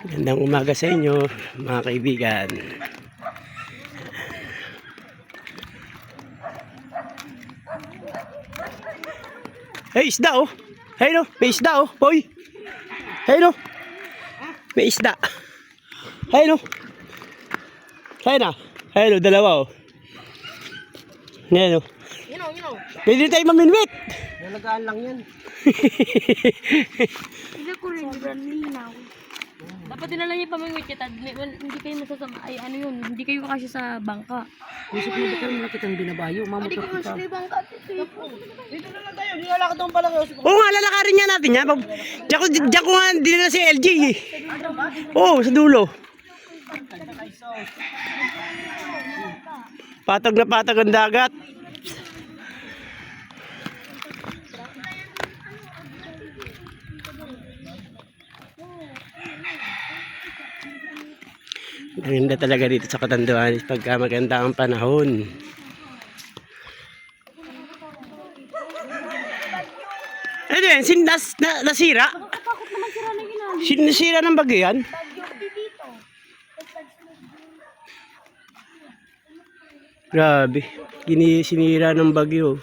Magandang umaga sa inyo, mga kaibigan. Hey, isda oh. Hey no, may isda oh, boy. Hey no. May isda. Hey no. Hey na. Hey no, dalawa oh. Yan oh. Pwede tayo maminwit. Nalagaan lang yan. Hindi ko rin, linaw. Dapat dinala niyo pamingwit kita. Hindi kayo masasama. Ay, ano yun? Hindi kayo kasya sa bangka. Isip mo ba kayo kitang binabayo? Hindi Mamotor ko kita. masya bangka. Dito na lang tayo. Nilalakad doon pala. Oo nga, lalakarin niya natin yan. Diyan ko nga dinala si LG eh. Oo, sa dulo. Patag na patag ang dagat. Maganda talaga dito sa Catanduanes pagka maganda ang panahon. Ano yan? Nasira? Sinira ng bagyo yan? Grabe. Sinira ng bagyo.